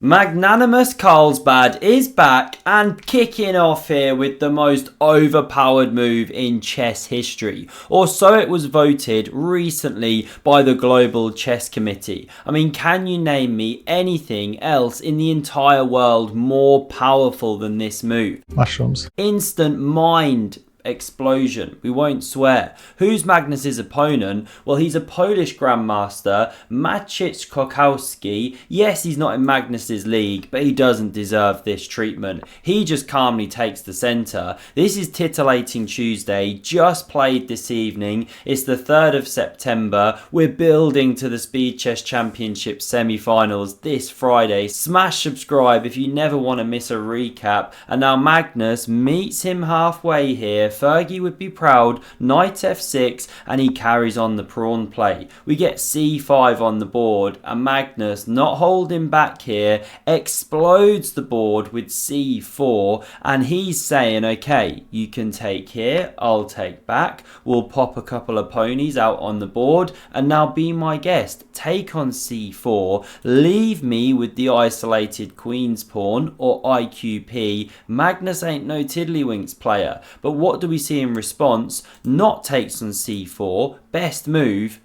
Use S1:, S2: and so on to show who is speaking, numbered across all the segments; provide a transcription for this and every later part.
S1: Magnanimous Carlsbad is back and kicking off here with the most overpowered move in chess history, or so it was voted recently by the Global Chess Committee. I mean, can you name me anything else in the entire world more powerful than this move?
S2: Mushrooms.
S1: Instant mind explosion. We won't swear. Who's Magnus's opponent? Well, he's a Polish grandmaster, Maciej Klekowski. Yes, he's not in Magnus's league, but he doesn't deserve this treatment. He just calmly takes the center. This is Titillating Tuesday, just played this evening. It's the 3rd of September. We're building to the Speed Chess Championship semi-finals this Friday. Smash subscribe if you never want to miss a recap. And now Magnus meets him halfway here. Fergie would be proud. Knight f6, and he carries on the pawn play. We get c5 on the board, and Magnus, not holding back here, explodes the board with c4, and he's saying, okay, you can take here, I'll take back, we'll pop a couple of ponies out on the board, and now be my guest, take on c4, leave me with the isolated queen's pawn, or IQP. Magnus ain't no tiddlywinks player, but what do we see in response? Not takes on c4, best move,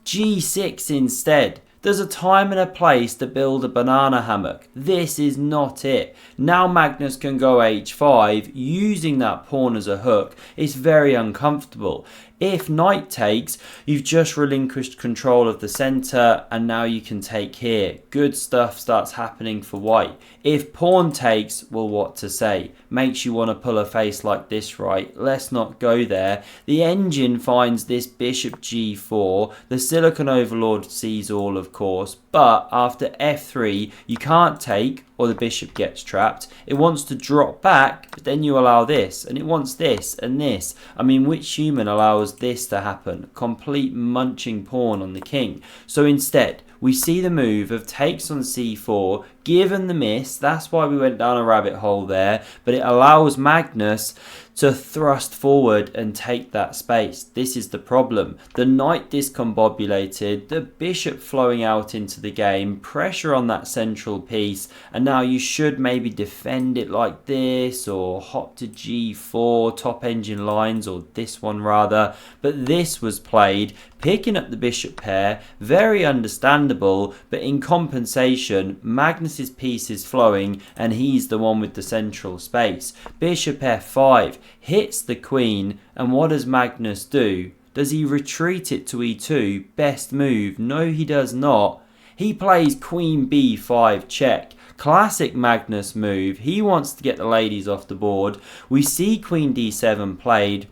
S1: g6 instead. There's a time and a place to build a banana hammock. This is not it. Now Magnus can go h5, using that pawn as a hook. It's very uncomfortable. If knight takes, you've just relinquished control of the center, and now you can take here. Good stuff starts happening for white. If pawn takes, well, what to say? Makes you want to pull a face like this, right? Let's not go there. The engine finds this bishop g4. The silicon overlord sees all, of course, but after f3, you can't take, or the bishop gets trapped. It wants to drop back, but then you allow this, and it wants this and this. I mean, which human allows this to happen? Complete munching pawn on the king. So instead, we see the move of takes on c4, given the miss. That's why we went down a rabbit hole there, but it allows Magnus to thrust forward and take that space. This is the problem. The knight discombobulated, the bishop flowing out into the game, pressure on that central piece, and now you should maybe defend it like this, or hop to g4, top engine lines, or this one rather, but this was played, picking up the bishop pair, very understandable, but in compensation, Magnus's piece is flowing, and he's the one with the central space. Bishop f5, hits the queen, and what does Magnus do? Does he retreat it to e2? Best move. No, he does not. He plays queen b5 check. Classic Magnus move. He wants to get the ladies off the board. We see queen d7 played.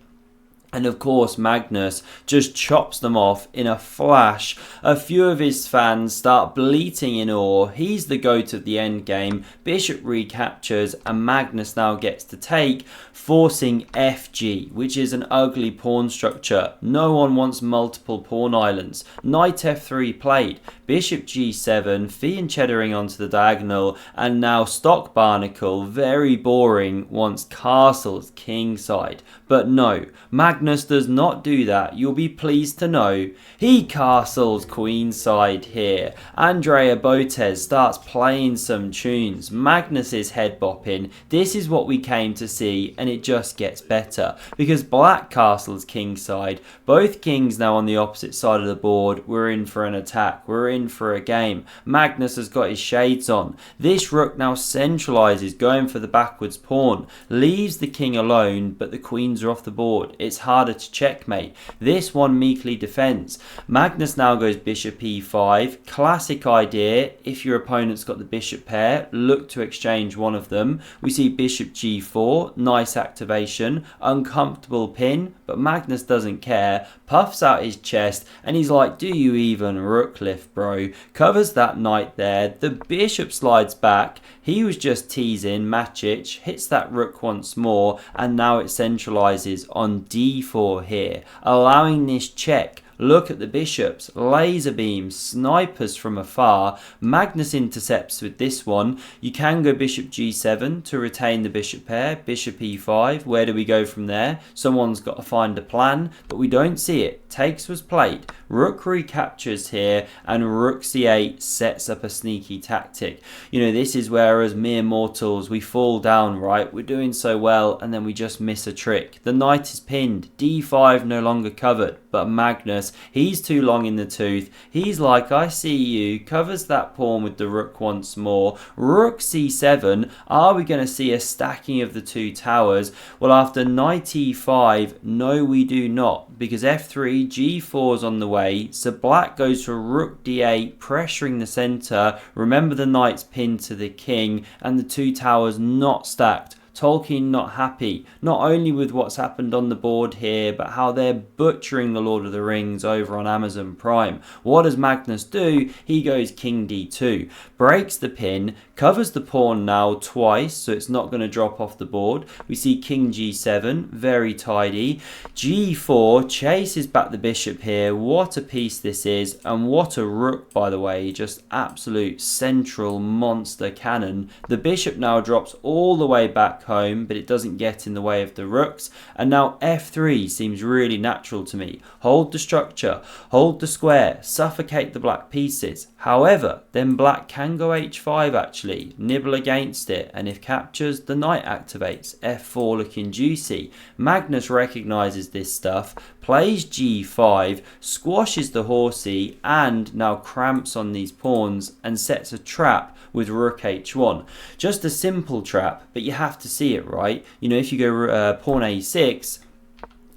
S1: And of course, Magnus just chops them off in a flash. A few of his fans start bleating in awe. He's the GOAT of the endgame. Bishop recaptures, and Magnus now gets to take, forcing FG, which is an ugly pawn structure. No one wants multiple pawn islands. Knight f3 played. Bishop g7, fianchetting onto the diagonal, and now Stock Barnacle, very boring, wants castles kingside. But no, Magnus does not do that. You'll be pleased to know he castles queenside here. Andrea Botes starts playing some tunes. Magnus is head bopping. This is what we came to see, and it just gets better because black castles kingside. Both kings now on the opposite side of the board. We're in for an attack. We're in for a game. Magnus has got his shades on. This rook now centralizes, going for the backwards pawn. Leaves the king alone, but the queens are off the board. It's harder to checkmate. This one meekly defends. Magnus now goes bishop e5. Classic idea. If your opponent's got the bishop pair, look to exchange one of them. We see bishop g4. Nice activation. Uncomfortable pin, but Magnus doesn't care. Puffs out his chest, and he's like, do you even rook lift, bro? Covers that knight there. The bishop slides back. He was just teasing. Maciej hits that rook once more, and now it centralizes on d4 here, allowing this check. Look at the bishops, laser beams, snipers from afar. Magnus intercepts with this one. You can go bishop g7 to retain the bishop pair. Bishop e5, where do we go from there? Someone's got to find a plan, but we don't see it. Takes was played. Rook recaptures here, and rook c8 sets up a sneaky tactic. You know, this is where as mere mortals we fall down, right? We're doing so well and then we just miss a trick. The knight is pinned, d5 no longer covered, but Magnus, he's too long in the tooth. He's like, I see you, covers that pawn with the rook once more. Rook c7, are we going to see a stacking of the two towers? Well, after knight e5, no we do not, because f3, g4's on the way, so black goes for rook d8, pressuring the centre. Remember, the knight's pinned to the king, and the two towers not stacked. Tolkien not happy, not only with what's happened on the board here, but how they're butchering the Lord of the Rings over on Amazon Prime. What does Magnus do? He goes king d2, breaks the pin, covers the pawn now twice, so it's not going to drop off the board. We see king g7, very tidy. g4, chases back the bishop here. What a piece this is, and what a rook, by the way, just absolute central monster cannon. The bishop now drops all the way back home, but it doesn't get in the way of the rooks. And now f3 seems really natural to me. Hold the structure, hold the square, suffocate the black pieces. However, then black can go h5 actually, nibble against it, and if captures, the knight activates. f4 looking juicy. Magnus recognises this stuff, plays g5, squashes the horsey, and now cramps on these pawns and sets a trap with rook h1. Just a simple trap, but you have to see it, right? You know, if you go pawn a6,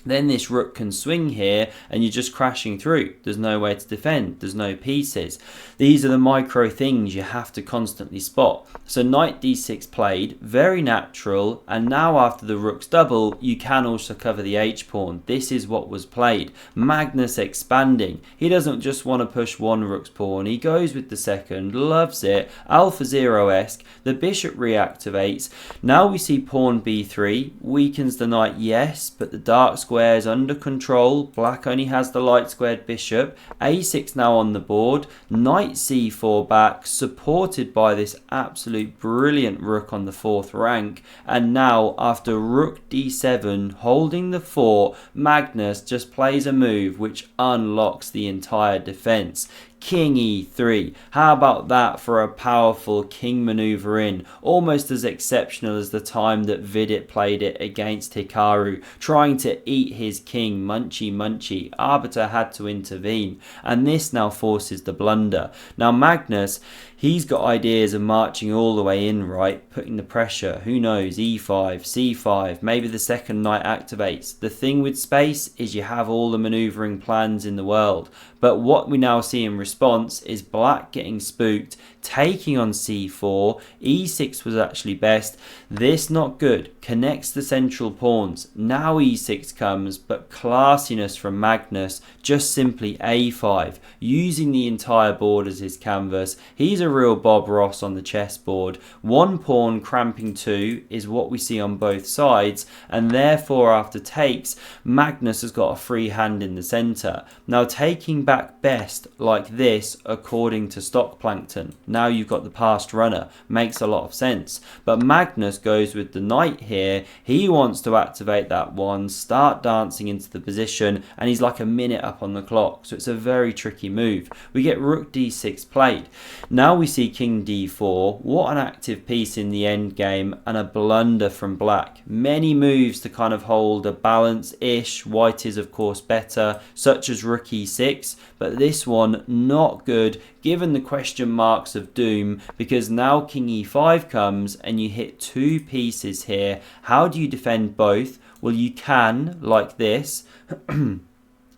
S1: then this rook can swing here and you're just crashing through. There's no way to defend. There's no pieces. These are the micro things you have to constantly spot. So knight d6 played, very natural, and now after the rook's double, you can also cover the h-pawn. This is what was played. Magnus expanding. He doesn't just want to push one rook's pawn. He goes with the second, loves it. Alpha Zero-esque. The bishop reactivates. Now we see pawn b3. Weakens the knight, yes, but the dark square is under control. Black only has the light squared bishop. a6 now on the board. Knight c4 back, supported by this absolute brilliant rook on the fourth rank. And now after rook d7 holding the fort, Magnus just plays a move which unlocks the entire defense. King e3. How about that for a powerful king maneuver in? Almost as exceptional as the time that Vidit played it against Hikaru, trying to eat his king, munchy munchy. Arbiter had to intervene, and this now forces the blunder. Now Magnus, he's got ideas of marching all the way in, right? Putting the pressure. Who knows? e5, c5, maybe the second knight activates. The thing with space is you have all the maneuvering plans in the world. But what we now see in response is black getting spooked, taking on c4. e6 was actually best. This not good. Connects the central pawns. Now e6 comes, but classiness from Magnus, just simply a5, using the entire board as his canvas. He's a real Bob Ross on the chessboard. One pawn cramping two is what we see on both sides, and therefore after takes, Magnus has got a free hand in the centre. Now taking back best like this according to Stock Plankton. Now you've got the passed runner. Makes a lot of sense. But Magnus goes with the knight here. He wants to activate that one, start dancing into the position, and he's like a minute up on the clock. So it's a very tricky move. We get rook d6 played. Now we see king d4. What an active piece in the end game, and a blunder from black. Many moves to kind of hold a balance-ish. White is of course better, such as rook e6, but this one not good given the question marks of doom, because now king e5 comes and you hit two pieces here. How do you defend both? Well, you can, like this.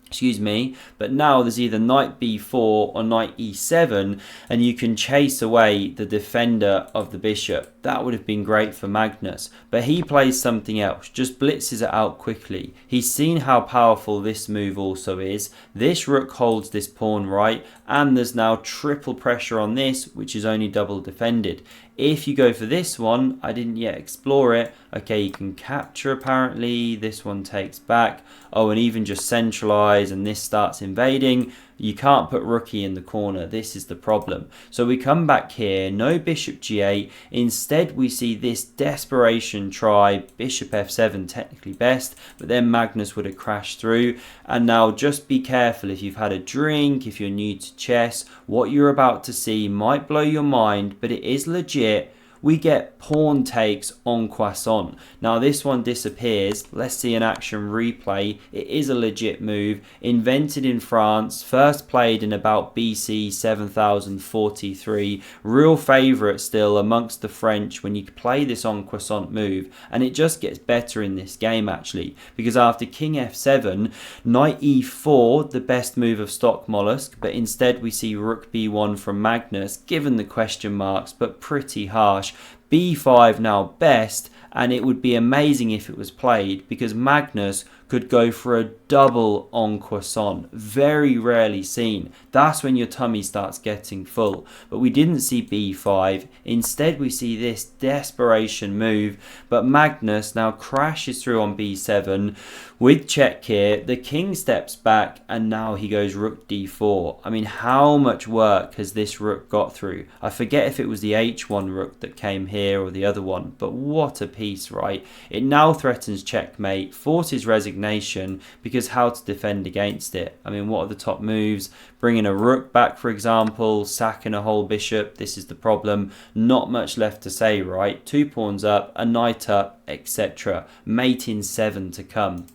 S1: Excuse me, but now there's either knight b4 or knight e7, and you can chase away the defender of the bishop. That would have been great for Magnus, but he plays something else, just blitzes it out quickly. He's seen how powerful this move also is. This rook holds this pawn right, and there's now triple pressure on this, which is only double defended. If you go for this one, I didn't yet explore it. Okay, you can capture apparently. This one takes back. Oh, and even just centralize, and this starts invading. You can't put rookie in the corner. This is the problem. So we come back here, no bishop g8. Instead, we see this desperation try, bishop f7, technically best, but then Magnus would have crashed through. And now just be careful if you've had a drink, if you're new to chess, what you're about to see might blow your mind, but it is legit. We get pawn takes en passant. Now this one disappears. Let's see an action replay. It is a legit move, invented in France, first played in about BC 7043. Real favourite still amongst the French when you play this en passant move, and it just gets better in this game actually, because after king f7, knight e4, the best move of stock mollusk, but instead we see rook b1 from Magnus, given the question marks, but pretty harsh. b5 now best, and it would be amazing if it was played, because Magnus could go for a double en passant. Very rarely seen. That's when your tummy starts getting full. But we didn't see b5. Instead, we see this desperation move. But Magnus now crashes through on b7. With check here, the king steps back, and now he goes rook d4. I mean, how much work has this rook got through? I forget if it was the h1 rook that came here or the other one, but what a piece, right? It now threatens checkmate, forces resignation, because how to defend against it? I mean, what are the top moves? Bringing a rook back, for example, sacking a whole bishop. This is the problem. Not much left to say, right? 2 pawns up, a knight up, etc. Mate in 7 to come.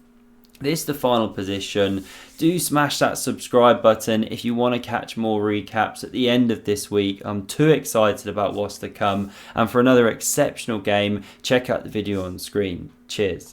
S1: This is the final position. Do smash that subscribe button if you want to catch more recaps at the end of this week. I'm too excited about what's to come. And for another exceptional game, check out the video on screen. Cheers.